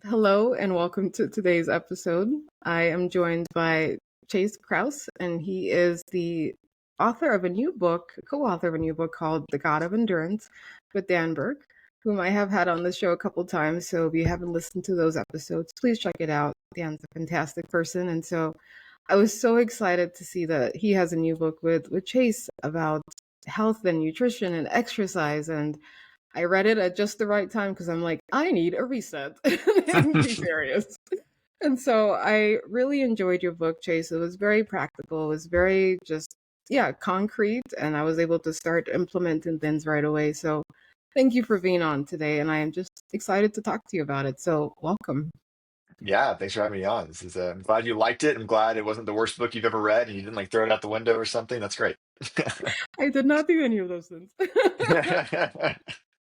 Hello and welcome to today's episode. I am joined by Chase Crouse, and he is the author of a new book, co-author of a new book called The God of Endurance with Dan Burke, whom I have had on the show a couple times. So if you haven't listened to those episodes, please check it out. Dan's a fantastic person. And so I was so excited to see that he has a new book with Chase about health and nutrition and exercise. And I read it at just the right time because I'm like, I need a reset in these areas. And so I really enjoyed your book, Chase. It was very practical. It was very just, yeah, concrete. And I was able to start implementing things right away. So thank you for being on today. And I am just excited to talk to you about it. So welcome. Yeah, thanks for having me on. I'm glad you liked it. I'm glad it wasn't the worst book you've ever read and you didn't like throw it out the window or something. That's great. I did not do any of those things.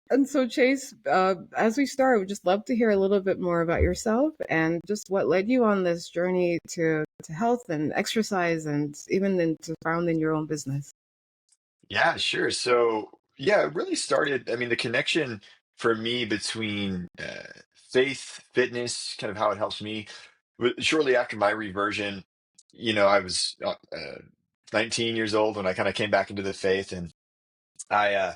And so, Chase, as we start, we'd just love to hear a little bit more about yourself and just what led you on this journey to health and exercise and even into founding your own business. Yeah, sure. So, it really started. I mean, the connection for me between faith, fitness, kind of how it helps me. Shortly after my reversion, I was 19 years old when I kind of came back into the faith, and I uh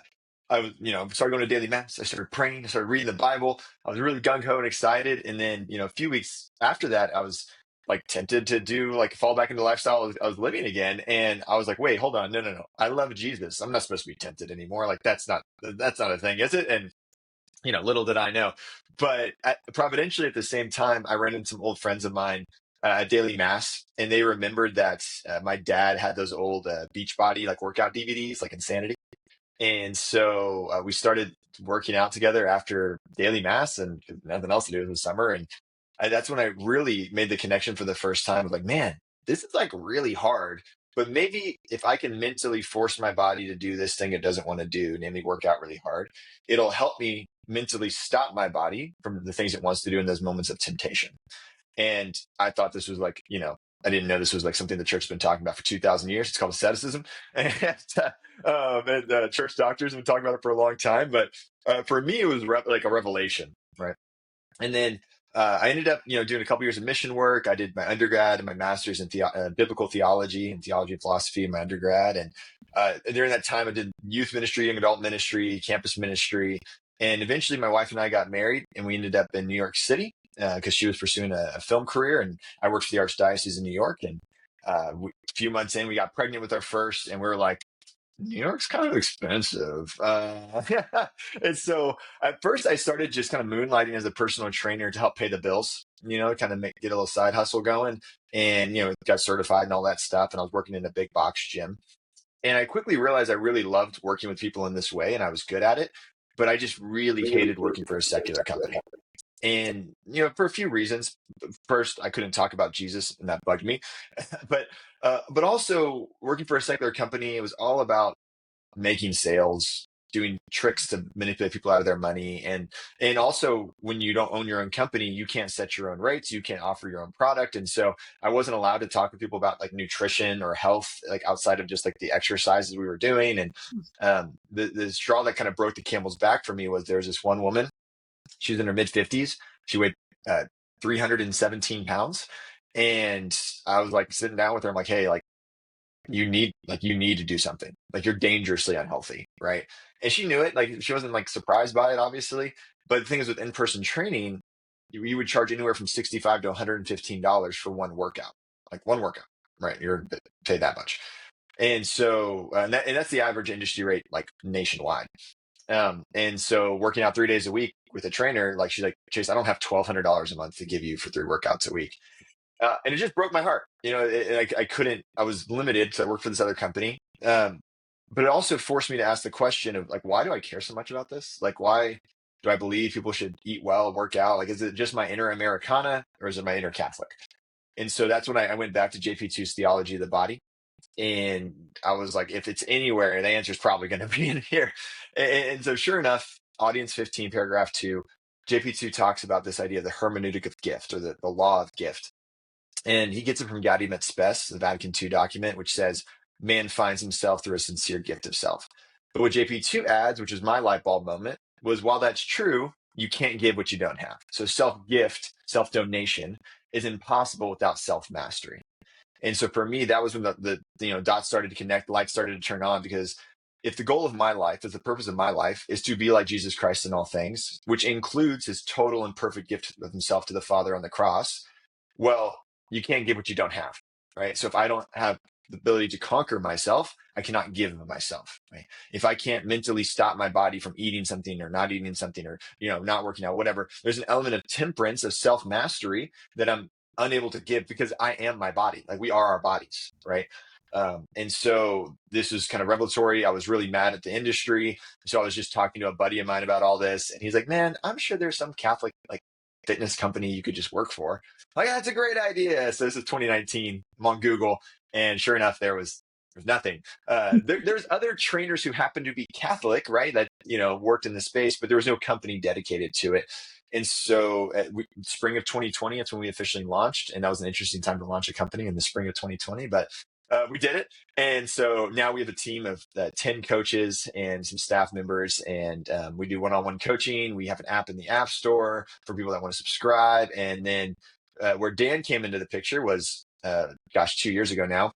I was, started going to daily mass. I started praying. I started reading the Bible. I was really gung ho and excited. And then, a few weeks after that, I was like tempted to do like fall back into the lifestyle I was living again. And I was like, wait, hold on, no, no, no. I love Jesus. I'm not supposed to be tempted anymore. Like that's not a thing, is it? And little did I know. But providentially, at the same time, I ran into some old friends of mine at daily mass, and they remembered that my dad had those old Beachbody like workout DVDs, like Insanity. And so we started working out together after daily mass and nothing else to do in the summer. And that's when I really made the connection for the first time of like, man, this is like really hard. But maybe if I can mentally force my body to do this thing it doesn't want to do, namely work out really hard, it'll help me mentally stop my body from the things it wants to do in those moments of temptation. And I thought this was like, I didn't know this was like something the church has been talking about for 2,000 years. It's called asceticism. And church doctors have been talking about it for a long time. But for me, it was like a revelation, right? And then I ended up, doing a couple years of mission work. I did my undergrad and my master's in biblical theology and theology and philosophy in my undergrad. And during that time, I did youth ministry, young adult ministry, campus ministry. And eventually, my wife and I got married, and we ended up in New York City because she was pursuing a film career, and I worked for the Archdiocese in New York. And a few months in, we got pregnant with our first, and we were like, New York's kind of expensive. And so at first I started just kind of moonlighting as a personal trainer to help pay the bills, kind of get a little side hustle going and, got certified and all that stuff. And I was working in a big box gym. And I quickly realized I really loved working with people in this way and I was good at it, but I just really hated working for a secular company. And, for a few reasons. First, I couldn't talk about Jesus and that bugged me. But also working for a secular company, it was all about making sales, doing tricks to manipulate people out of their money. And also when you don't own your own company, you can't set your own rates, you can't offer your own product. And so I wasn't allowed to talk to people about like nutrition or health, like outside of just like the exercises we were doing. And the straw that kind of broke the camel's back for me was there was this one woman. She was in her mid 50s. She weighed 317 pounds. And I was like sitting down with her. I'm like, hey, like you need to do something. Like you're dangerously unhealthy, right? And she knew it. Like she wasn't like surprised by it, obviously. But the thing is, with in-person training, you would charge anywhere from 65 to $115 for one workout, like one workout, right? You're paid that much. And so, and that's the average industry rate, like nationwide. And so working out 3 days a week with a trainer, like she's like, Chase, I don't have $1,200 a month to give you for 3 workouts a week. And it just broke my heart. I couldn't, I was limited because I worked for this other company. But it also forced me to ask the question of like, why do I care so much about this? Like, why do I believe people should eat well, work out? Like, is it just my inner Americana or is it my inner Catholic? And so that's when I went back to JP2's theology of the body. And I was like, if it's anywhere, the answer is probably going to be in here. And so sure enough, audience 15, paragraph 2, JP2 talks about this idea of the hermeneutic of gift or the law of gift. And he gets it from Gaudium et Spes, the Vatican II document, which says man finds himself through a sincere gift of self. But what JP2 adds, which is my light bulb moment, was while that's true, you can't give what you don't have. So self-gift, self-donation is impossible without self-mastery. And so for me, that was when the dots started to connect, lights started to turn on, because if the goal of my life, if the purpose of my life is to be like Jesus Christ in all things, which includes his total and perfect gift of himself to the Father on the cross, well, you can't give what you don't have, right? So if I don't have the ability to conquer myself, I cannot give myself, right? If I can't mentally stop my body from eating something or not eating something, or, not working out, whatever, there's an element of temperance, of self-mastery that I'm unable to give, because I am my body. Like, we are our bodies, right? And so this was kind of revelatory. I was really mad at the industry. So I was just talking to a buddy of mine about all this, and he's like, man, I'm sure there's some Catholic like fitness company you could just work for. Like, that's a great idea. So this is 2019. I'm on Google, and sure enough, there's nothing. There's other trainers who happen to be Catholic, right? That worked in the space, but there was no company dedicated to it. And so spring of 2020, that's when we officially launched. And that was an interesting time to launch a company, in the spring of 2020. But we did it. And so now we have a team of 10 coaches and some staff members. And we do one-on-one coaching. We have an app in the App Store for people that want to subscribe. And then where Dan came into the picture was, 2 years ago now.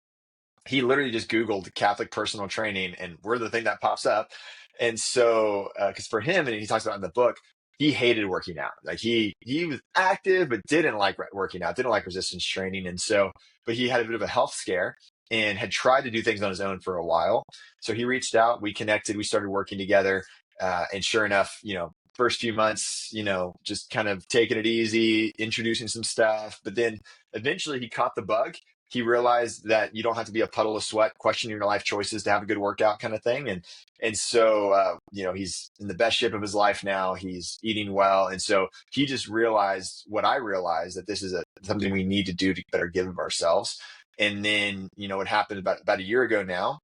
He literally just Googled Catholic personal training, and we're the thing that pops up. And so, because for him, and he talks about in the book, he hated working out. Like, he was active, but didn't like working out, didn't like resistance training. And so, but he had a bit of a health scare and had tried to do things on his own for a while. So he reached out, we connected, we started working together. And sure enough, first few months, just kind of taking it easy, introducing some stuff. But then eventually he caught the bug. He realized that you don't have to be a puddle of sweat questioning your life choices to have a good workout, kind of thing. And so, he's in the best shape of his life now. He's eating well. And so he just realized what I realized, that this is something we need to do to better give of ourselves. And then, what happened about a year ago now,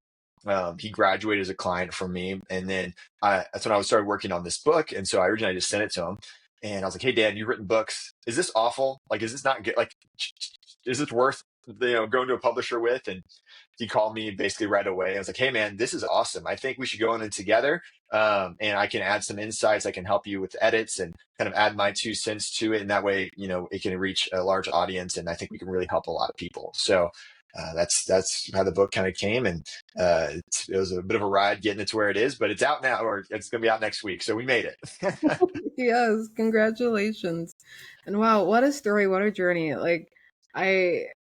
he graduated as a client from me. And then that's when I started working on this book. And so I originally just sent it to him. And I was like, hey, Dan, you've written books. Is this awful? Like, is this not good? Like, is this worth going to a publisher with? And he called me basically right away. I was like, hey man, this is awesome. I think we should go on it together. And I can add some insights. I can help you with edits and kind of add my 2 cents to it. And that way, it can reach a large audience. And I think we can really help a lot of people. So that's how the book kind of came. And it was a bit of a ride getting it to where it is, but it's out now, or it's going to be out next week. So we made it. Yes, congratulations. And wow, what a story, what a journey.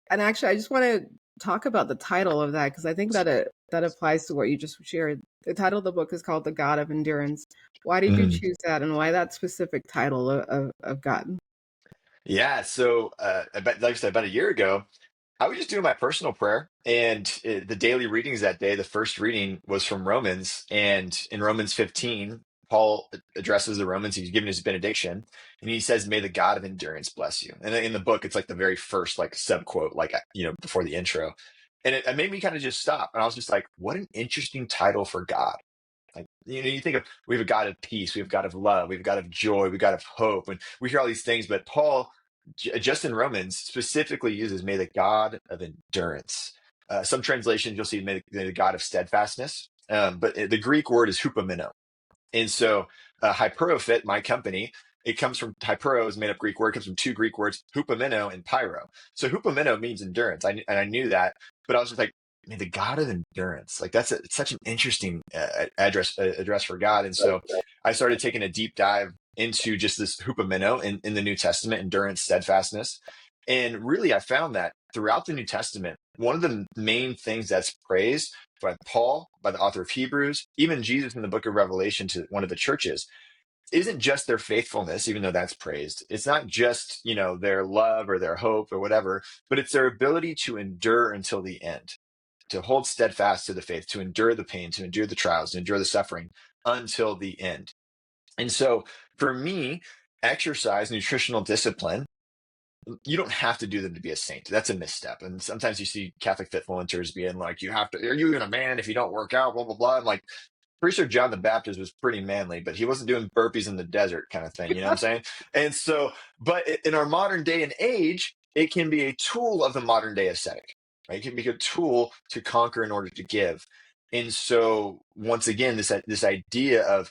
Actually, I just want to talk about the title of that, because I think that applies to what you just shared. The title of the book is called The God of Endurance. Why did you choose that, and why that specific title of God? Yeah. So, like I said, about a year ago, I was just doing my personal prayer, and the daily readings that day, the first reading was from Romans. And in Romans 15, Paul addresses the Romans. He's giving his benediction, and he says, may the God of endurance bless you. And in the book, it's like the very first sub quote, before the intro. And it made me kind of just stop. And I was just like, what an interesting title for God. Like, you think of, we have a God of peace, we have a God of love, we have a God of joy, we have a God of hope, and we hear all these things, but Paul, just in Romans, specifically uses "may the God of endurance." Some translations you'll see "may the God of steadfastness," but the Greek word is hupomeno. And so, Hyperofit, my company, it comes from Hypero is made up Greek word, comes from 2 Greek words, hupomeno and pyro. So hupomeno means endurance, and I knew that, but I was just like, "May the God of endurance." Like, it's such an interesting address for God. And so I started taking a deep dive into just this hupomeno in the New Testament, endurance, steadfastness. And really, I found that throughout the New Testament, one of the main things that's praised by Paul, by the author of Hebrews, even Jesus in the book of Revelation to one of the churches, isn't just their faithfulness, even though that's praised. It's not just, their love or their hope or whatever, but it's their ability to endure until the end, to hold steadfast to the faith, to endure the pain, to endure the trials, to endure the suffering until the end. And so for me, exercise, nutritional discipline, you don't have to do them to be a saint. That's a misstep. And sometimes you see Catholic influencers being like, are you even a man if you don't work out, blah, blah, blah. I'm like, pretty sure John the Baptist was pretty manly, but he wasn't doing burpees in the desert kind of thing. You know what I'm saying? And so, but in our modern day and age, it can be a tool of the modern day ascetic, right? It can be a tool to conquer in order to give. And so once again, this idea of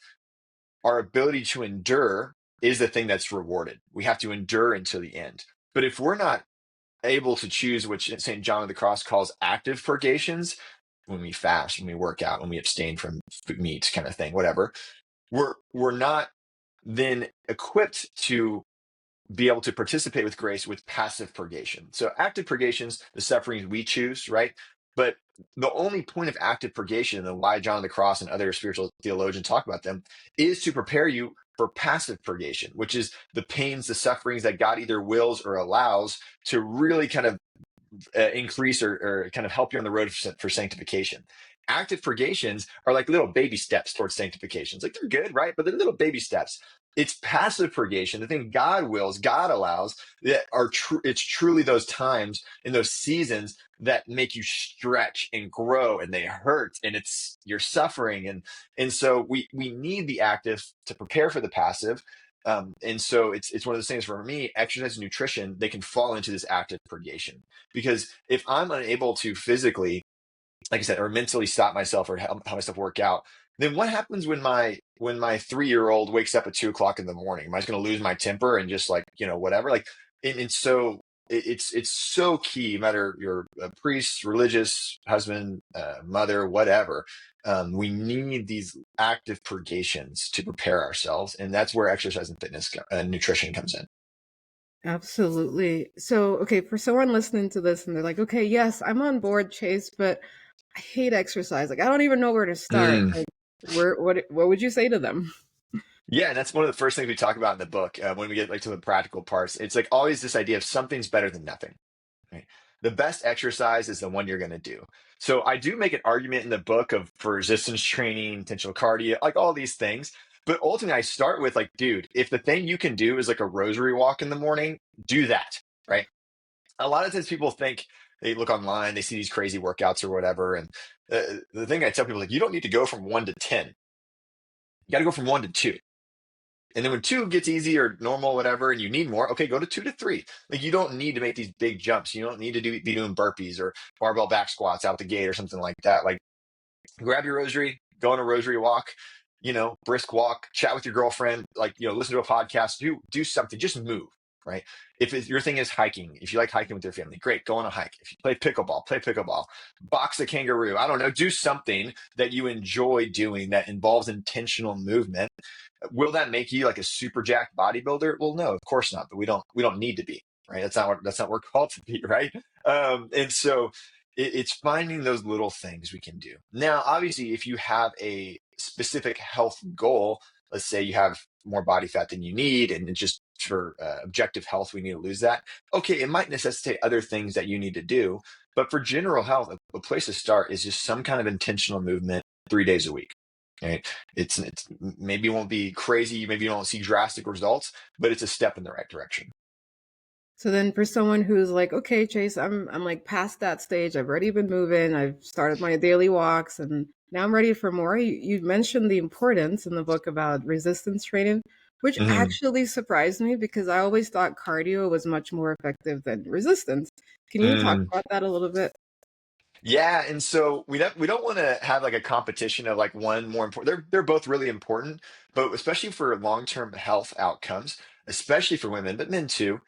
our ability to endure is the thing that's rewarded. We have to endure until the end. But if we're not able to choose, which St. John of the Cross calls active purgations, when we fast, when we work out, when we abstain from meat, kind of thing, whatever, we're not then equipped to be able to participate with grace with passive purgation. So active purgations, the sufferings we choose, right? But the only point of active purgation and why John of the Cross and other spiritual theologians talk about them is to prepare you for passive purgation, which is the pains, the sufferings that God either wills or allows to really kind of increase or kind of help you on the road for sanctification. Active purgations are like little baby steps towards sanctification. It's like they're good, right? But they're little baby steps. It's passive purgation, the thing God wills, God allows, that are true. It's truly those times in those seasons that make you stretch and grow, and they hurt, and it's you're suffering, and so we need the active to prepare for the passive. And so it's one of those things for me, exercise and nutrition, they can fall into this active purgation. Because if I'm unable to physically, like I said, or mentally stop myself or help myself work out, then what happens when my 3-year-old wakes up at 2 o'clock in the morning? Am I just going to lose my temper and just like, whatever? Like, and so it's so key, no matter you're a priest, religious, husband, mother, whatever. We need these active purgations to prepare ourselves. And that's where exercise and fitness and nutrition comes in. Absolutely. So, okay, for someone listening to this and they're like, okay, yes, I'm on board, Chase, but I hate exercise. Like, I don't even know where to start. Mm. Like, what would you say to them? Yeah, and that's one of the first things we talk about in the book when we get like to the practical parts. It's like always this idea of something's better than nothing. Right? The best exercise is the one you're going to do. So I do make an argument in the book of for resistance training, intentional cardio, like all these things. But ultimately, I start with like, dude, if the thing you can do is like a rosary walk in the morning, do that. Right? A lot of times people think they look online, they see these crazy workouts or whatever, and the thing I tell people is like, you don't need to go from 1 to 10. You got to go from 1 to 2. And then when 2 gets easy or normal, whatever, and you need more, okay, go to 2 to 3. Like you don't need to make these big jumps. You don't need to be doing burpees or barbell back squats out the gate or something like that. Like grab your rosary, go on a rosary walk, brisk walk, chat with your girlfriend, like, listen to a podcast, do something, just move, right? If your thing is hiking, if you like hiking with your family, great, go on a hike. If you play pickleball, box a kangaroo, I don't know, do something that you enjoy doing that involves intentional movement. Will that make you like a super jacked bodybuilder? Well, no, of course not, but we don't need to be, right? That's not what we're called to be, right? And so it's finding those little things we can do. Now, obviously, if you have a specific health goal, let's say you have more body fat than you need, and it's just for objective health, we need to lose that. Okay, it might necessitate other things that you need to do. But for general health, a place to start is just some kind of intentional movement 3 days a week. Right? It's maybe it won't be crazy, maybe you don't see drastic results, but it's a step in the right direction. So then for someone who's like, okay, Chase, I'm like past that stage. I've already been moving. I've started my daily walks and now I'm ready for more. You mentioned the importance in the book about resistance training, which Mhm. actually surprised me because I always thought cardio was much more effective than resistance. Can you talk Mm. about that a little bit? Yeah, and so we don't want to have like a competition of like one more important. They're both really important, but especially for long-term health outcomes, especially for women, but men too.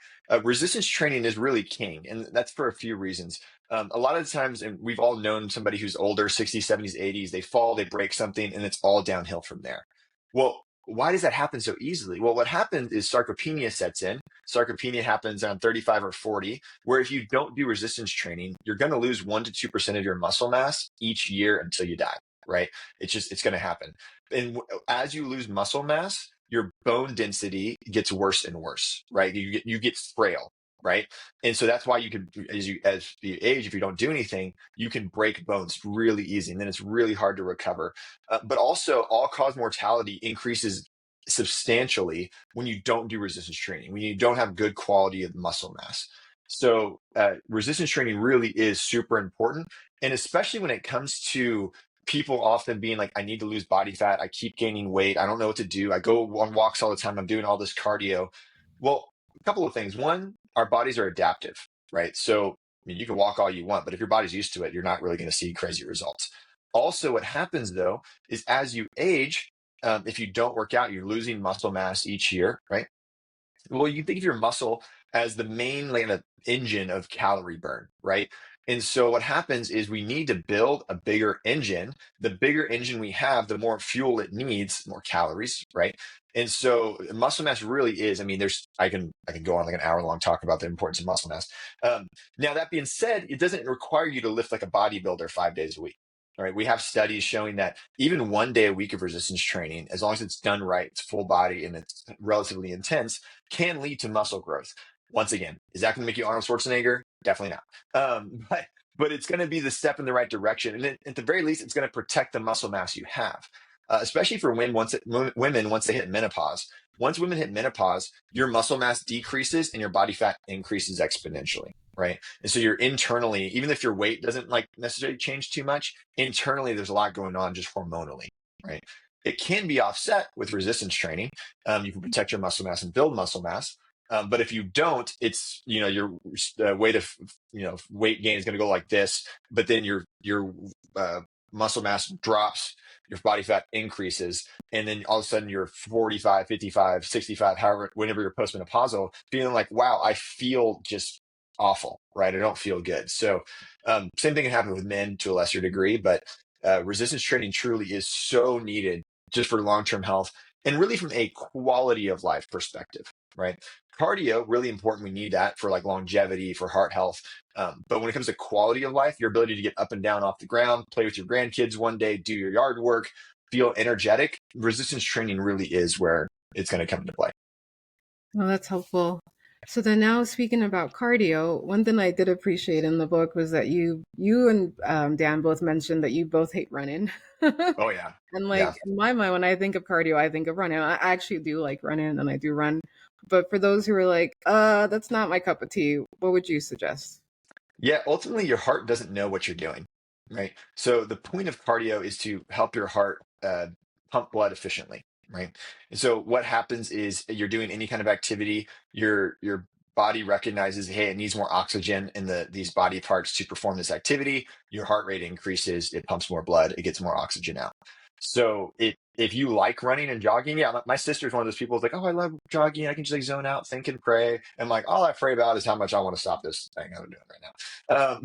Resistance training is really king, and that's for a few reasons. A lot of the times, and we've all known somebody who's older, 60s, 70s, 80s, they fall, they break something, and it's all downhill from there. Well, why does that happen so easily? Well, what happens is sarcopenia sets in. Sarcopenia happens around 35 or 40, where if you don't do resistance training, you're going to lose 1 to 2% of your muscle mass each year until you die, right? It's going to happen. And as you lose muscle mass, your bone density gets worse and worse, right? You get frail, right? And so that's why you can, as you age, if you don't do anything, you can break bones really easy, and then it's really hard to recover. But also, all-cause mortality increases substantially when you don't do resistance training, when you don't have good quality of muscle mass. So resistance training really is super important. And especially when it comes to people often being like, I need to lose body fat. I keep gaining weight. I don't know what to do. I go on walks all the time. I'm doing all this cardio. Well, a couple of things. One, our bodies are adaptive, right? So, I mean, you can walk all you want, but if your body's used to it, you're not really going to see crazy results. Also, what happens though is as you age, if you don't work out, you're losing muscle mass each year, right? Well, you think of your muscle as the main like the engine of calorie burn, right? And so what happens is we need to build a bigger engine. The bigger engine we have, the more fuel it needs, more calories, right? And so muscle mass really is, I mean, I can go on like an hour long talk about the importance of muscle mass. Now that being said, it doesn't require you to lift like a bodybuilder 5 days a week. All right, we have studies showing that even one day a week of resistance training, as long as it's done right, it's full body and it's relatively intense, can lead to muscle growth. Once again, is that going to make you Arnold Schwarzenegger? Definitely not. But it's going to be the step in the right direction, and at the very least, it's going to protect the muscle mass you have, especially for women once they hit menopause. Once women hit menopause, your muscle mass decreases and your body fat increases exponentially, right? And so you're internally, even if your weight doesn't like necessarily change too much, internally there's a lot going on just hormonally, right? It can be offset with resistance training. You can protect your muscle mass and build muscle mass. But if you don't, it's your weight of weight gain is going to go like this, but then your muscle mass drops, your body fat increases, and then all of a sudden you're 45, 55, 65, however, whenever you're postmenopausal, feeling like, wow, I feel just awful, right? I don't feel good. So same thing can happen with men to a lesser degree, but resistance training truly is so needed just for long-term health and really from a quality of life perspective, right? Cardio, really important. We need that for like longevity, for heart health. But when it comes to quality of life, your ability to get up and down off the ground, play with your grandkids one day, do your yard work, feel energetic, resistance training really is where it's going to come into play. Well, that's helpful. So then now speaking about cardio, one thing I did appreciate in the book was that you and Dan both mentioned that you both hate running. Oh yeah. And like Yeah. in my mind, when I think of cardio, I think of running. I actually do like running and I do run. But for those who are like, that's not my cup of tea, what would you suggest? Yeah, ultimately, your heart doesn't know what you're doing, right? So the point of cardio is to help your heart pump blood efficiently, right? And so what happens is you're doing any kind of activity, your body recognizes, hey, it needs more oxygen in these body parts to perform this activity. Your heart rate increases, it pumps more blood, it gets more oxygen out. So if you like running and jogging, yeah, my sister's one of those people who's like, oh, I love jogging. I can just like zone out, think and pray. And like, all I pray about is how much I want to stop this thing I'm doing right now.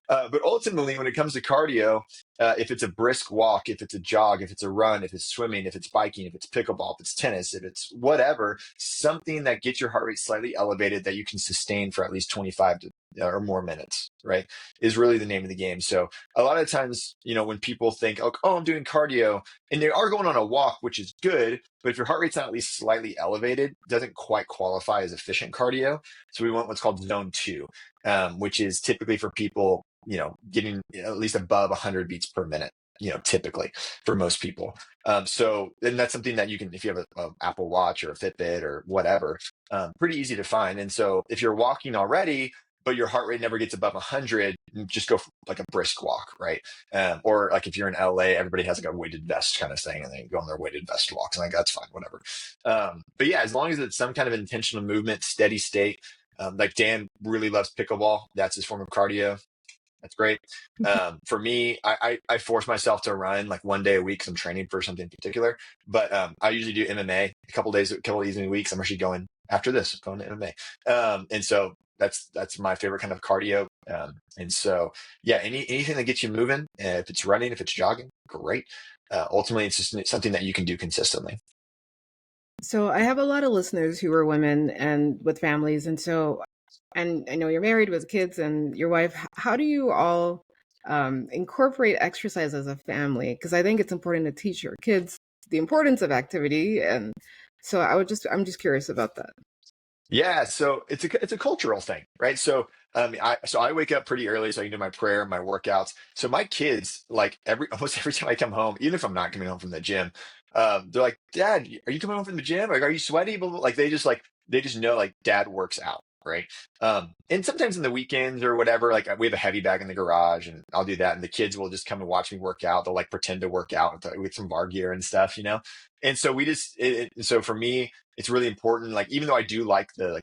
But ultimately, when it comes to cardio, if it's a brisk walk, if it's a jog, if it's a run, if it's swimming, if it's biking, if it's pickleball, if it's tennis, if it's whatever, something that gets your heart rate slightly elevated that you can sustain for at least 25 or more minutes, right, is really the name of the game. So a lot of times, when people think, oh, I'm doing cardio, and they are going on a walk, which is good, but if your heart rate's not at least slightly elevated, it doesn't quite qualify as efficient cardio. So we want what's called zone 2, which is typically for people, getting at least above 100 beats per minute, typically for most people. So then that's something that you can, if you have a Apple Watch or a Fitbit or whatever, pretty easy to find. And so if you're walking already, but your heart rate never gets above 100, just go for like a brisk walk, right? Or like if you're in LA, everybody has like a weighted vest kind of thing, and they go on their weighted vest walks, and like that's fine, whatever. But yeah, as long as it's some kind of intentional movement, steady state. Like Dan really loves pickleball. That's his form of cardio. That's great. For me, I force myself to run like one day a week because I'm training for something particular. But I usually do MMA a couple of evening weeks. I'm actually going after this, going to MMA. And so that's my favorite kind of cardio. And so yeah, anything that gets you moving, if it's running, if it's jogging, great. Ultimately, it's just something that you can do consistently. So I have a lot of listeners who are women and with families, and I know you're married with kids and your wife. How do you all incorporate exercise as a family? Because I think it's important to teach your kids the importance of activity, and so I'm just curious about that. Yeah, so it's a cultural thing, right? So I wake up pretty early so I can do my prayer, my workouts. So my kids, like almost every time I come home, even if I'm not coming home from the gym, they're like, "Dad, are you coming home from the gym? Like, are you sweaty?" Blah, blah. Like they just know like Dad works out, right? And sometimes in the weekends or whatever, like we have a heavy bag in the garage, and I'll do that, and the kids will just come and watch me work out. They'll like pretend to work out with some bar gear and stuff. And so so for me, it's really important. Like, even though I do like the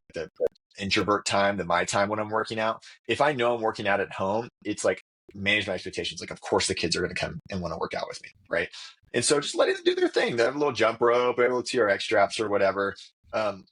introvert time, my time when I'm working out, if I know I'm working out at home, it's like manage my expectations. Like, of course the kids are going to come and want to work out with me, right? And so just letting them do their thing. They have a little jump rope, they have a little TRX straps or whatever.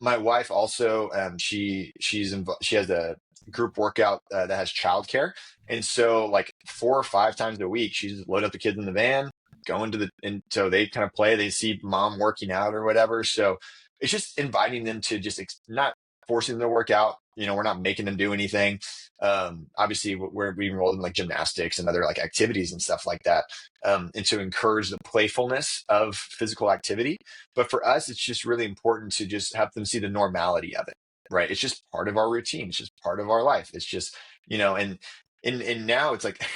My wife also, she has a group workout that has childcare, and so like 4 or 5 times a week, she just load up the kids in the van, go into and so they kind of play. They see mom working out or whatever. So it's just inviting them to just not forcing them to work out. We're not making them do anything. Obviously, we enrolled in like gymnastics and other like activities and stuff like that, and to encourage the playfulness of physical activity. But for us, it's just really important to just have them see the normality of it, right? It's just part of our routine. It's just part of our life. It's just, and now it's like,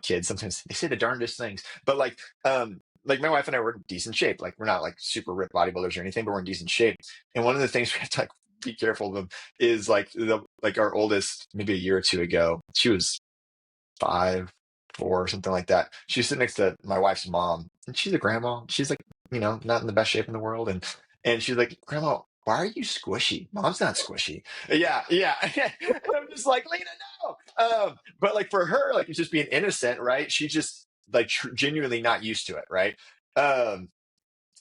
kids sometimes they say the darndest things, but like my wife and I were in decent shape. Like we're not like super ripped bodybuilders or anything, but we're in decent shape. And one of the things we have to like be careful of them is like our oldest, maybe a year or two ago, she was 5, 4, something like that. She's sitting next to my wife's mom, and she's a grandma. She's like, not in the best shape in the world, and she's like, "Grandma, why are you squishy? Mom's not squishy." Yeah, yeah. And I'm just like, Lena, no. But like for her, like it's just being innocent, right? She just like genuinely not used to it, right? Um,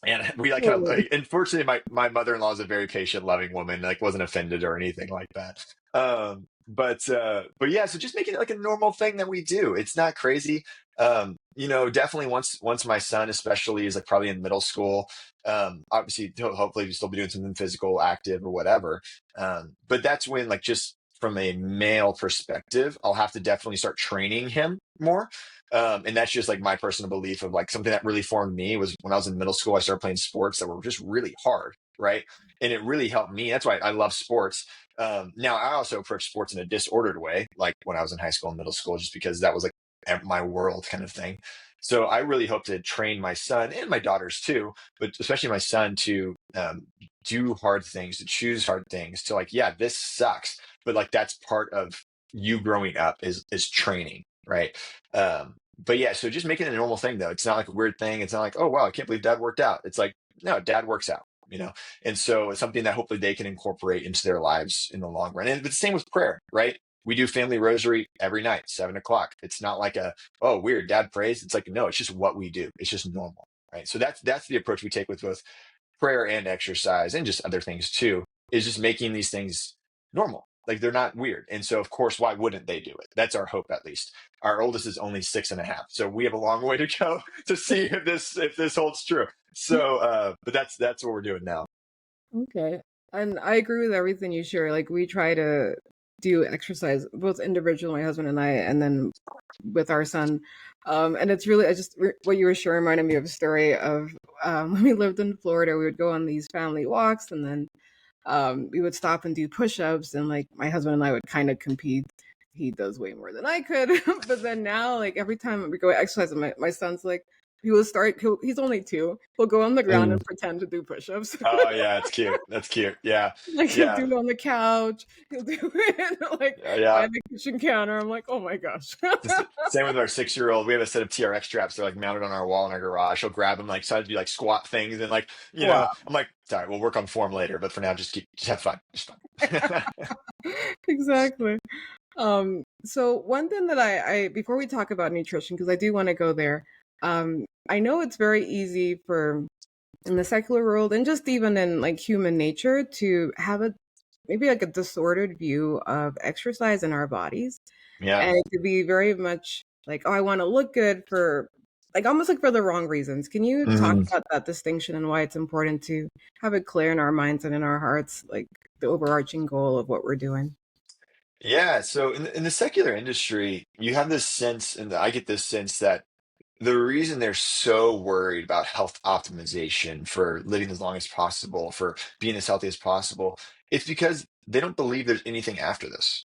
and we like kind of Totally. unfortunately my mother-in-law is a very patient, loving woman, like wasn't offended or anything like that. But yeah, so just making it like a normal thing that we do. It's not crazy. Definitely once my son especially is like probably in middle school, obviously hopefully we still be doing something physical, active or whatever. But that's when like just from a male perspective, I'll have to definitely start training him more. And that's just like my personal belief of like something that really formed me was when I was in middle school, I started playing sports that were just really hard, right? And it really helped me. That's why I love sports. Now I also approach sports in a disordered way, like when I was in high school and middle school, just because that was like my world kind of thing. So I really hope to train my son and my daughters too, but especially my son to do hard things, to choose hard things, to like, yeah, this sucks, but like that's part of you growing up is training, right? But yeah, so just making it a normal thing though. It's not like a weird thing. It's not like, oh wow, I can't believe dad worked out. It's like, no, dad works out, And so it's something that hopefully they can incorporate into their lives in the long run. And the same with prayer, right? We do family rosary every night, 7 o'clock. It's not like oh, weird, dad prays. It's like, no, it's just what we do. It's just normal, right? So that's the approach we take with both prayer and exercise and just other things too, is just making these things normal. Like they're not weird. And so of course, why wouldn't they do it? That's our hope, at least. Our oldest is only 6.5. So we have a long way to go to see if this holds true. So but that's what we're doing now. Okay. And I agree with everything you share. Like we try to do exercise, both individual, my husband and I, and then with our son. And it's really, what you were sharing reminded me of a story of when we lived in Florida, we would go on these family walks and then we would stop and do push-ups and like my husband and I would kind of compete. He does way more than I could. But then now, like every time we go exercise, my son's like, he's only 2. He'll go on the ground Mm. and pretend to do push-ups. Oh yeah, it's cute. That's cute. Yeah. Like he'll do Yeah. it on the couch. He'll do it like by Yeah. the kitchen counter. I'm like, oh my gosh. Same with our 6-year-old. We have a set of TRX straps. They're like mounted on our wall in our garage. He'll grab them, like try to do like squat things, and like Wow. I'm like, sorry, we'll work on form later, but for now, just have fun. Just fun. Exactly. So one thing that I before we talk about nutrition, because I do want to go there, I know it's very easy for in the secular world and just even in like human nature to have a maybe like a disordered view of exercise in our bodies Yeah. and to be very much like, oh, I want to look good for like almost like for the wrong reasons. Can you talk Mhm. about that distinction and why it's important to have it clear in our minds and in our hearts, like the overarching goal of what we're doing? Yeah. So in the secular industry, you have this sense, and I get this sense that the reason they're so worried about health optimization for living as long as possible, for being as healthy as possible, it's because they don't believe there's anything after this.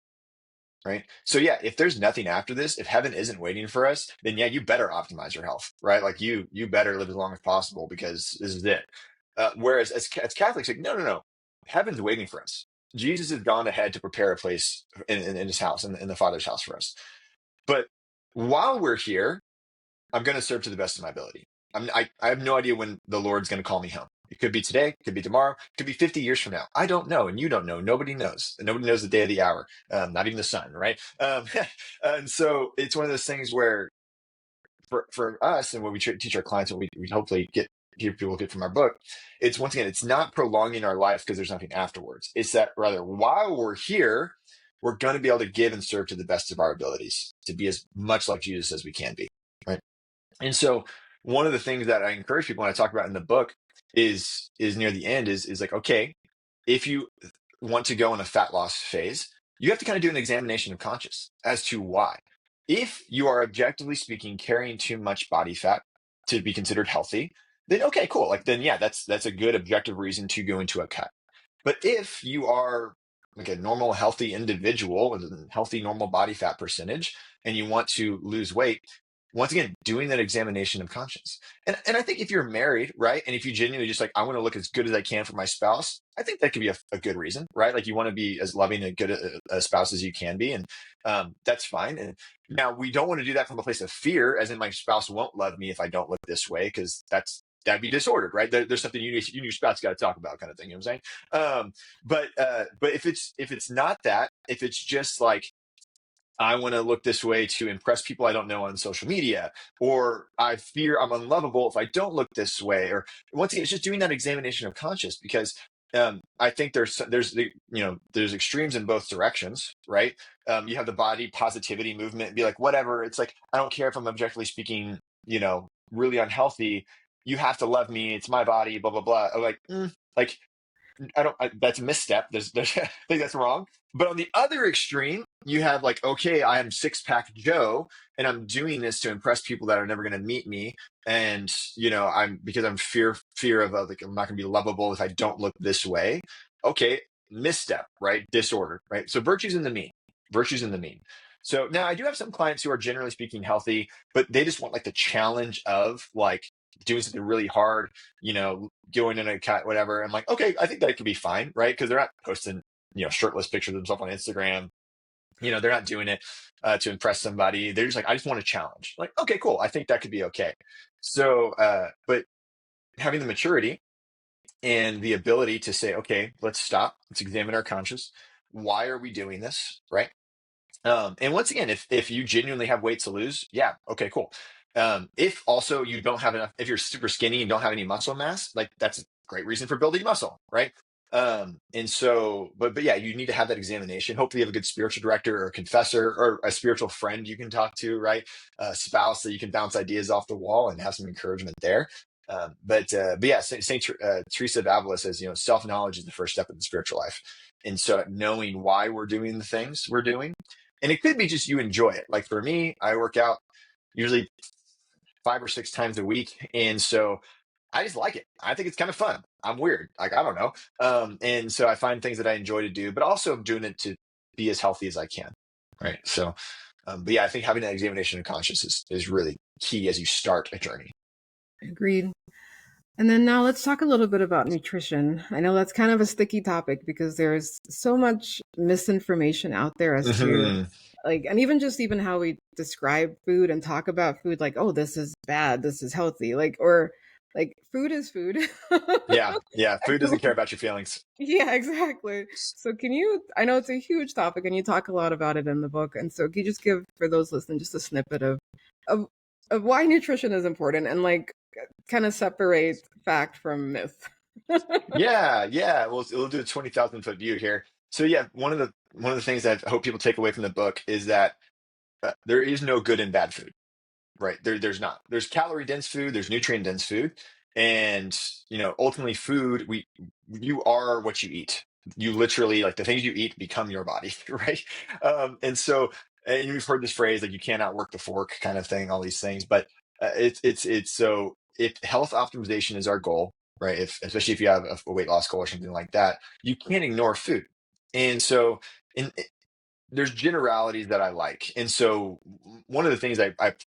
Right. So yeah, if there's nothing after this, if heaven isn't waiting for us, then yeah, you better optimize your health, right? Like you better live as long as possible because this is it. Whereas as Catholics, like, no, no, no, heaven's waiting for us. Jesus has gone ahead to prepare a place in his house, in the Father's house for us. But while we're here, I'm going to serve to the best of my ability. I have no idea when the Lord's going to call me home. It could be today, it could be tomorrow, it could be 50 years from now. I don't know, and you don't know. Nobody knows. Nobody knows the day of the hour, not even the sun, right? And so it's one of those things where for us and what we teach our clients and we hopefully hear people get from our book, it's once again, it's not prolonging our life because there's nothing afterwards. It's that rather while we're here, we're going to be able to give and serve to the best of our abilities to be as much like Jesus as we can be, right? And so one of the things that I encourage people when I talk about in the book is near the end is like, okay, if you want to go in a fat loss phase, you have to kind of do an examination of conscience as to why. If you are objectively speaking carrying too much body fat to be considered healthy, then okay, cool. Like then yeah, that's a good objective reason to go into a cut. But if you are like a normal healthy individual with a healthy normal body fat percentage and you want to lose weight, once again, doing that examination of conscience. And I think if you're married, right, and if you genuinely just like, I want to look as good as I can for my spouse, I think that could be a good reason, right? Like you want to be as loving and good a spouse as you can be, and that's fine. And now we don't want to do that from a place of fear, as in my spouse won't love me if I don't look this way, because that'd be disordered, right? There's something you and your spouse got to talk about, kind of thing. You know what I'm saying? But if it's not that, if it's just like, I want to look this way to impress people I don't know on social media, or I fear I'm unlovable if I don't look this way, or once again, it's just doing that examination of conscience, because I think there's extremes in both directions, right? You have the body positivity movement, be like, whatever. It's like, I don't care if I'm objectively speaking, really unhealthy. You have to love me. It's my body, blah, blah, blah. I'm like, that's a misstep. I think that's wrong. But on the other extreme, you have like, okay, I am six pack Joe and I'm doing this to impress people that are never going to meet me. And, because I'm fear of like, I'm not going to be lovable if I don't look this way. Okay. Misstep, right? Disorder, right? So virtues in the mean. So now I do have some clients who are generally speaking healthy, but they just want like the challenge of like doing something really hard, going in a cut, whatever. I'm like, okay, I think that could be fine, right? Because they're not posting, shirtless pictures of themselves on Instagram. They're not doing it to impress somebody. They're just like, I just want a challenge. Like, okay, cool. I think that could be okay. So, but having the maturity and the ability to say, okay, let's stop. Let's examine our conscience. Why are we doing this, right? And once again, if you genuinely have weight to lose, yeah, okay, cool. If also you don't have enough, if you're super skinny and don't have any muscle mass, like that's a great reason for building muscle, right? And so, but yeah, you need to have that examination. Hopefully you have a good spiritual director or a confessor or a spiritual friend you can talk to, right? A spouse that you can bounce ideas off the wall and have some encouragement there. But yeah, Saint Teresa of Avila says, self-knowledge is the first step in the spiritual life. And so knowing why we're doing the things we're doing, and it could be just you enjoy it. Like for me, I work out usually 5 or 6 times a week. And so I just like it. I think it's kind of fun. I'm weird. Like, I don't know. And so I find things that I enjoy to do, but also I'm doing it to be as healthy as I can. Right. So, but yeah, I think having that examination of conscience is really key as you start a journey. Agreed. And then now let's talk a little bit about nutrition. I know that's kind of a sticky topic because there's so much misinformation out there as to like, and even how we describe food and talk about food, like, oh, this is bad, this is healthy, like, or like food is food. Yeah. Food doesn't care about your feelings. Yeah, exactly. So I know it's a huge topic and you talk a lot about it in the book. And so can you just give for those listening just a snippet of, of why nutrition is important and like kind of separate fact from myth? Yeah. We'll do a 20,000-foot view here. So yeah, one of the things that I hope people take away from the book is that there is no good and bad food. Right. There's not. There's calorie dense food, there's nutrient dense food. And, ultimately food, you are what you eat. You literally, like the things you eat become your body. Right. And so, and you've heard this phrase, like you cannot work the fork kind of thing, all these things, but it's so if health optimization is our goal, right? Especially if you have a weight loss goal or something like that, you can't ignore food. And so, in there's generalities that I like. And so one of the things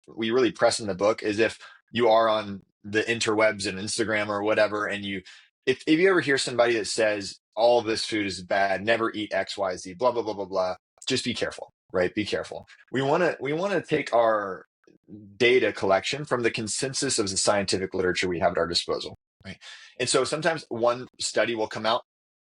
we really press in the book is if you are on the interwebs and Instagram or whatever, and if you ever hear somebody that says all of this food is bad, never eat X, Y, Z, blah, blah, blah, blah, blah, just be careful, right? Be careful. We want to take our data collection from the consensus of the scientific literature we have at our disposal. right? And so sometimes one study will come out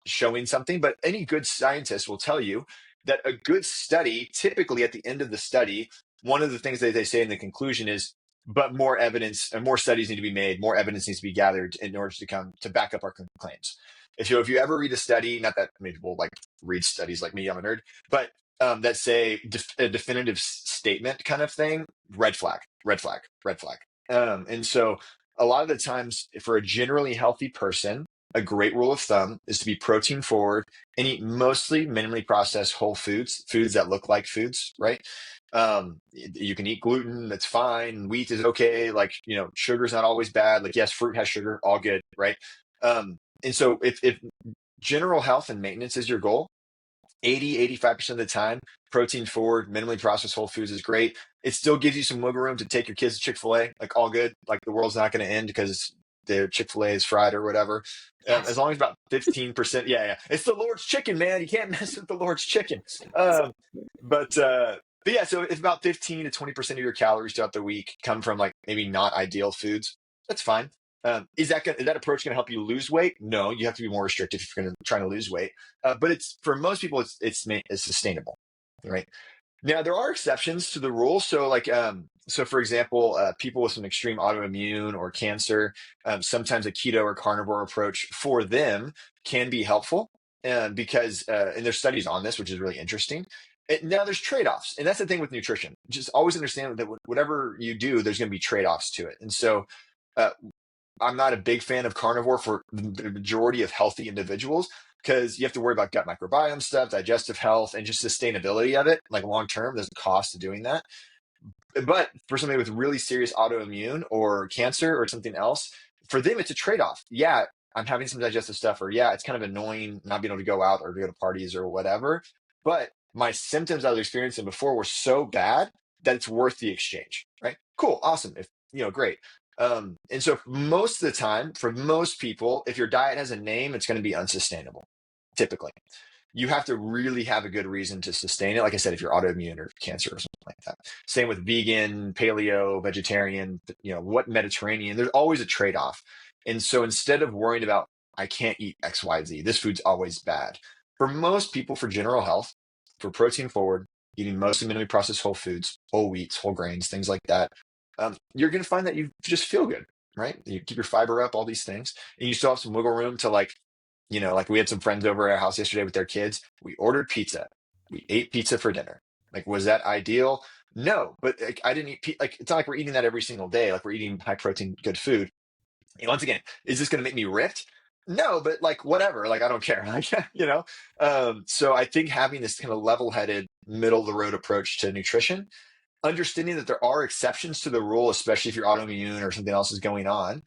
showing something, but any good scientist will tell you that a good study, typically at the end of the study, one of the things that they say in the conclusion is, but more evidence and more studies need to be made, more evidence needs to be gathered in order to come to back up our claims. If you ever read a study, not that many people like read studies like me, I'm a nerd, but that say a definitive statement kind of thing, red flag, red flag, red flag. And so a lot of the times for a generally healthy person, a great rule of thumb is to be protein forward and eat mostly minimally processed whole foods, foods that look like foods, right? You can eat gluten, that's fine. Wheat is okay. Like, sugar's not always bad. Like, yes, fruit has sugar, all good, right? And so if general health and maintenance is your goal, 85% of the time, protein forward, minimally processed whole foods is great. It still gives you some wiggle room to take your kids to Chick-fil-A, like all good. Like the world's not going to end because their Chick-fil-A is fried or whatever. Yes. As long as about 15%. Yeah, yeah. It's the Lord's chicken, man. You can't mess with the Lord's chicken. But yeah, so if about 15 to 20% of your calories throughout the week come from like maybe not ideal foods, that's fine. Is that approach going to help you lose weight? No, you have to be more restrictive if you're going to try to lose weight. But it's for most people, it's sustainable, right? Now there are exceptions to the rule. So so for example, people with some extreme autoimmune or cancer, sometimes a keto or carnivore approach for them can be helpful because and there's studies on this, which is really interesting. Now there's trade-offs, and that's the thing with nutrition. Just always understand that whatever you do, there's going to be trade-offs to it, and so. Uh, I'm not a big fan of carnivore for the majority of healthy individuals because you have to worry about gut microbiome stuff, digestive health, and just sustainability of it. Like long term, there's a cost to doing that. But for somebody with really serious autoimmune or cancer or something else, for them, it's a trade off. Yeah, I'm having some digestive stuff, or yeah, it's kind of annoying not being able to go out or to go to parties or whatever. But my symptoms I was experiencing before were so bad that it's worth the exchange, right? Cool, awesome. If great. And so most of the time, for most people, if your diet has a name, it's going to be unsustainable, typically. You have to really have a good reason to sustain it. Like I said, if you're autoimmune or cancer or something like that. Same with vegan, paleo, vegetarian, what Mediterranean, there's always a trade-off. And so instead of worrying about, I can't eat X, Y, Z, this food's always bad. For most people, for general health, for protein forward, eating mostly minimally processed whole foods, whole wheats, whole grains, things like that, you're going to find that you just feel good, right? You keep your fiber up, all these things, and you still have some wiggle room to like we had some friends over at our house yesterday with their kids. We ordered pizza. We ate pizza for dinner. Like, was that ideal? No, but like, I didn't eat, like, it's not like we're eating that every single day. Like we're eating high protein, good food. And once again, is this going to make me ripped? No, but like, whatever, like, I don't care. Like, so I think having this kind of level-headed middle of the road approach to nutrition, understanding that there are exceptions to the rule, especially if you're autoimmune or something else is going on.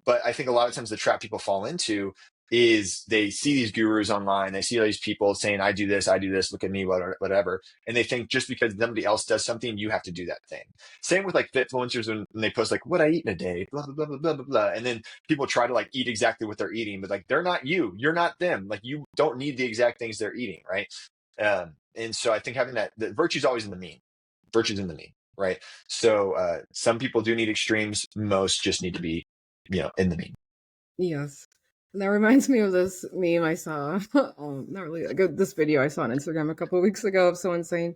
But I think a lot of times the trap people fall into is they see these gurus online, they see all these people saying, I do this, look at me, whatever. And they think just because somebody else does something, you have to do that thing. Same with like influencers when they post like what I eat in a day, blah, blah, blah, blah, blah, blah, blah. And then people try to like eat exactly what they're eating, but like they're not you, you're not them. Like you don't need the exact things they're eating, right? And so I think having that, the virtue's always in the mean. Virtue's in the mean, right? So some people do need extremes. Most just need to be, in the mean. Yes. And that reminds me of this meme I saw. Not really like this video I saw on Instagram a couple of weeks ago of someone saying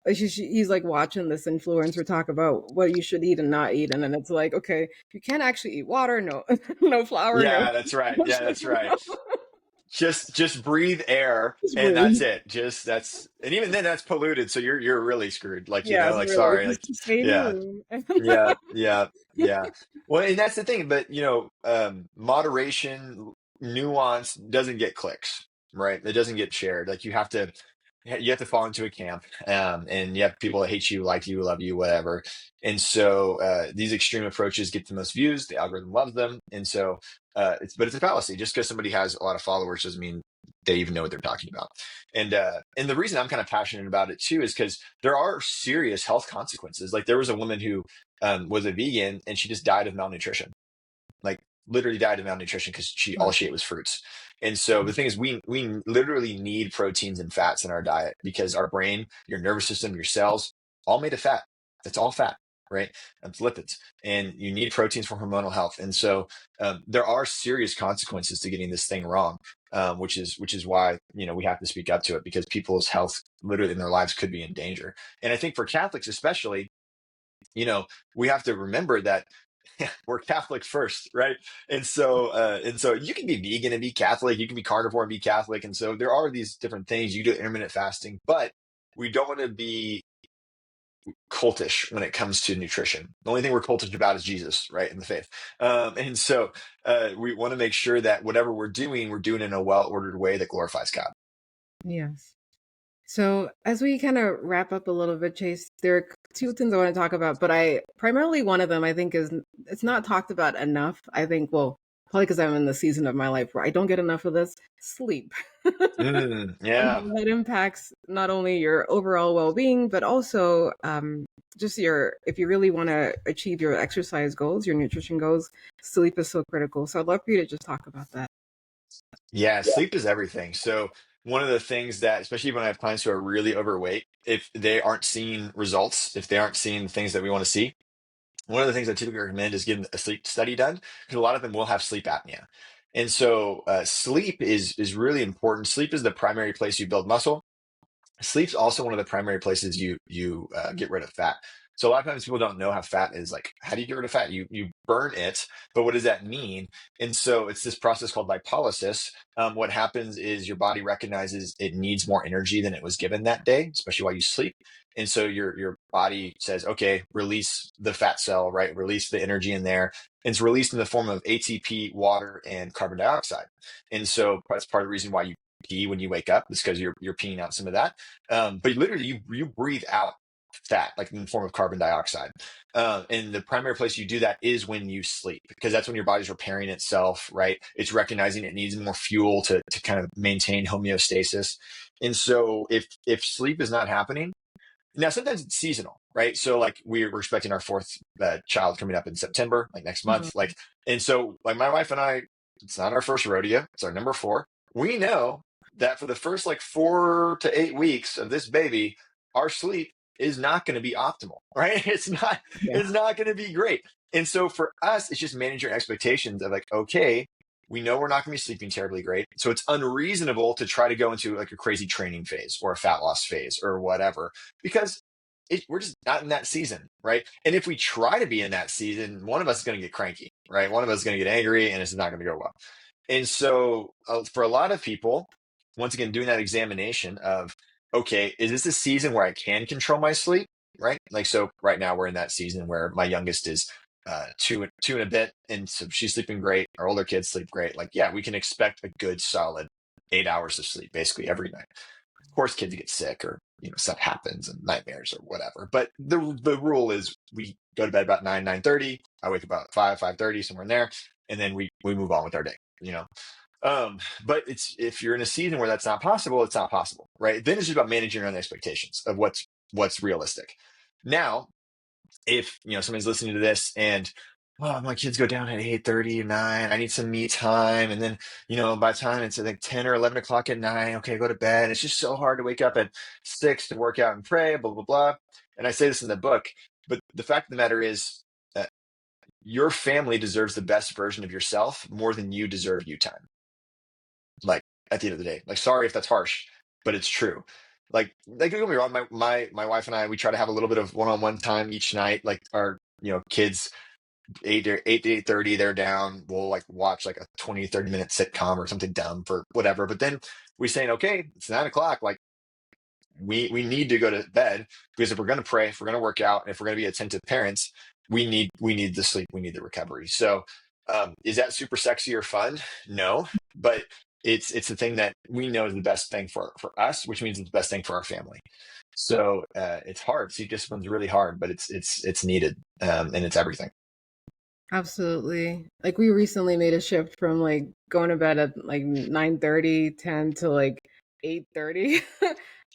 he's like watching this influencer talk about what you should eat and not eat, and then it's like, okay, you can't actually eat water, no, no flour, no, Yeah, that's right. no Yeah, that's sugar, right. no. Just breathe air Just and that's breathe. it. And even then that's polluted. So you're really screwed. Like, Yes, like, really. sorry. Like, Just stay in your yeah, room. yeah, yeah, yeah. Well, and that's the thing, but moderation, nuance doesn't get clicks, right? It doesn't get shared. Like you have to fall into a camp, and you have people that hate you, like you, love you, whatever. And so these extreme approaches get the most views. The algorithm loves them, and so it's a fallacy. Just because somebody has a lot of followers doesn't mean they even know what they're talking about. And the reason I'm kind of passionate about it too is because there are serious health consequences. Like there was a woman who was a vegan and she just died of malnutrition, like literally died of malnutrition because all she ate was fruits. And so the thing is, we literally need proteins and fats in our diet because our brain, your nervous system, your cells, all made of fat. It's all fat. right? It's lipids, and you need proteins for hormonal health. And so there are serious consequences to getting this thing wrong, which is why we have to speak up to it, because people's health literally in their lives could be in danger. And I think for Catholics especially, we have to remember that we're Catholic first, right? And so you can be vegan and be Catholic, you can be carnivore and be Catholic, and so there are these different things. You do intermittent fasting, but we don't want to be cultish when it comes to nutrition. The only thing we're cultish about is Jesus, right, in the faith. And so we want to make sure that whatever we're doing in a well-ordered way that glorifies God. Yes. So as we kind of wrap up a little bit, Chase, there are two things I want to talk about, but primarily one of them I think is it's not talked about enough. I think, well, probably because I'm in the season of my life where I don't get enough of this, sleep. And Yeah. how that impacts not only your overall well-being, but also just if you really want to achieve your exercise goals, your nutrition goals, sleep is so critical. So I'd love for you to just talk about that. Yeah, sleep is everything. So one of the things that, especially when I have clients who are really overweight, if they aren't seeing results, if they aren't seeing the things that we want to see, one of the things I typically recommend is getting a sleep study done, because a lot of them will have sleep apnea. And so sleep is really important. Sleep is the primary place you build muscle. Sleep's also one of the primary places you get rid of fat. So a lot of times people don't know how fat is. Like, how do you get rid of fat? You burn it, but what does that mean? And so it's this process called lipolysis. What happens is your body recognizes it needs more energy than it was given that day, especially while you sleep. And so your body says, okay, release the fat cell, right? Release the energy in there. And it's released in the form of ATP, water, and carbon dioxide. And so that's part of the reason why you pee when you wake up. It's because you're peeing out some of that. But literally, you breathe out fat, like in the form of carbon dioxide. And the primary place you do that is when you sleep, because that's when your body's repairing itself, right? It's recognizing it needs more fuel to kind of maintain homeostasis. And so if sleep is not happening, now sometimes it's seasonal, right? So like we're expecting our fourth child coming up in September, like next month. Mhm. And so like my wife and I, it's not our first rodeo, it's our number 4. We know that for the first like 4 to 8 weeks of this baby, our sleep is not going to be optimal, right? Yeah. It's not going to be great. And so for us, it's just managing expectations of like, okay, we know we're not going to be sleeping terribly great. So it's unreasonable to try to go into like a crazy training phase or a fat loss phase or whatever, because we're just not in that season, right? And if we try to be in that season, one of us is going to get cranky, right? One of us is going to get angry, and it's not going to go well. And so for a lot of people, once again, doing that examination of, okay, is this a season where I can control my sleep, right? Like, so right now we're in that season where my youngest is two and a bit, and so she's sleeping great. Our older kids sleep great. Like, yeah, we can expect a good solid 8 hours of sleep basically every night. Of course, kids get sick, or stuff happens and nightmares or whatever. But the rule is we go to bed about 9:30. I wake up about 5:30, somewhere in there, and then we move on with our day. But if you're in a season where that's not possible, it's not possible, right? Then it's just about managing your own expectations of what's realistic. Now, if somebody's listening to this and, oh, my kids go down at 8:30 or 9, I need some me time, and then by the time it's like 10 or 11 o'clock at night, okay, go to bed. It's just so hard to wake up at 6 to work out and pray, blah blah blah. And I say this in the book, but the fact of the matter is that your family deserves the best version of yourself more than you deserve you time. Like, at the end of the day, like, sorry if that's harsh, but it's true. Like don't get me wrong, my wife and I, we try to have a little bit of one-on-one time each night. Like, our kids 8 to 8:30, they're down, we'll like watch like a 20-30 minute sitcom or something dumb for whatever. But then we saying, okay, it's 9 o'clock, like we need to go to bed, because if we're going to pray, if we're going to work out, and if we're going to be attentive parents, we need the sleep, we need the recovery. So is that super sexy or fun? No, but it's the thing that we know is the best thing for us, which means it's the best thing for our family. So it's hard. Sleep discipline's really hard, but it's needed, and it's everything. Absolutely. Like we recently made a shift from like going to bed at like 9:30, 10 to like 8:30.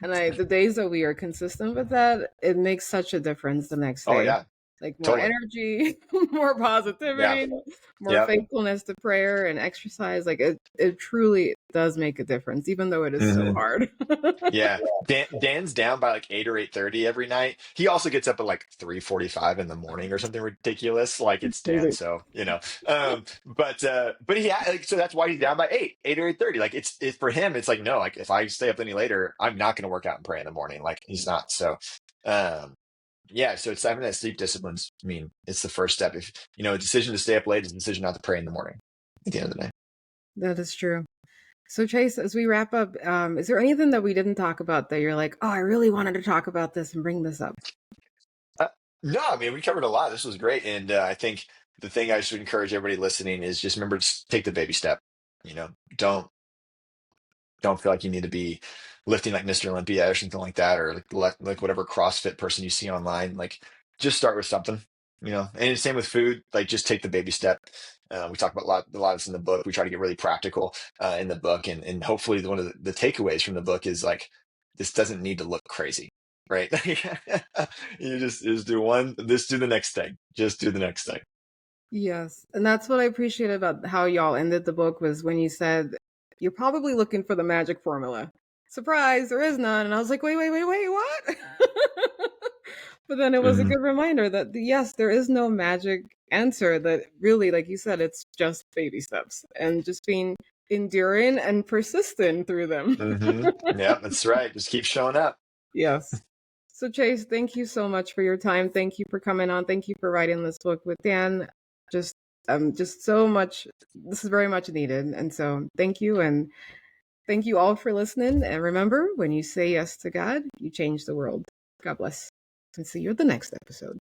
And the days that we are consistent with that, it makes such a difference the next Oh day. yeah. like more Totally. energy, more Yeah. positivity, more Yep. faithfulness to prayer and exercise. Like it truly does make a difference, even though it is so Hmm. hard. Yeah. Dan's down by like 8 or 8:30 every night. He also gets up at like 3:45 in the morning or something ridiculous. Like it's Dan, Crazy. so you know. But he like so that's why he's down by 8 or 8:30. Like it's for him, it's like no, like if I stay up any later, I'm not gonna work out and pray in the morning. Like he's not. So um yeah, so it's having that sleep disciplines. I mean, it's the first step. If a decision to stay up late is a decision not to pray in the morning at the end of the day. That is true. So Chase, as we wrap up, is there anything that we didn't talk about that you're like, oh, I really wanted to talk about this and bring this up? Uh, no, I mean we covered a lot. This was great, and I think the thing I should encourage everybody listening is just remember to take the baby step. You know, don't feel like you need to be lifting like Mr. Olympia or something like that, or like whatever CrossFit person you see online. Like, just start with something. And same with food. Like, just take the baby step. We talk about a lot of this in the book. We try to get really practical in the book, and hopefully one of the takeaways from the book is like this doesn't need to look crazy, right? You just do one. Just do the next thing. Just do the next thing. Yes. And that's what I appreciate about how y'all ended the book was when you said, you're probably looking for the magic formula. Surprise, there is none. And I was like, wait, what? But then it was a Hmm. good reminder that, yes, there is no magic answer, that really, like you said, it's just baby steps and just being enduring and persistent through them. Hmm. Yeah, that's right. Just keep showing up. Yes. So Chase, thank you so much for your time. Thank you for coming on. Thank you for writing this book with Dan. Just just so much, this is very much needed. And so thank you, and thank you all for listening. And remember, when you say yes to God, you change the world. God bless. And see you at the next episode.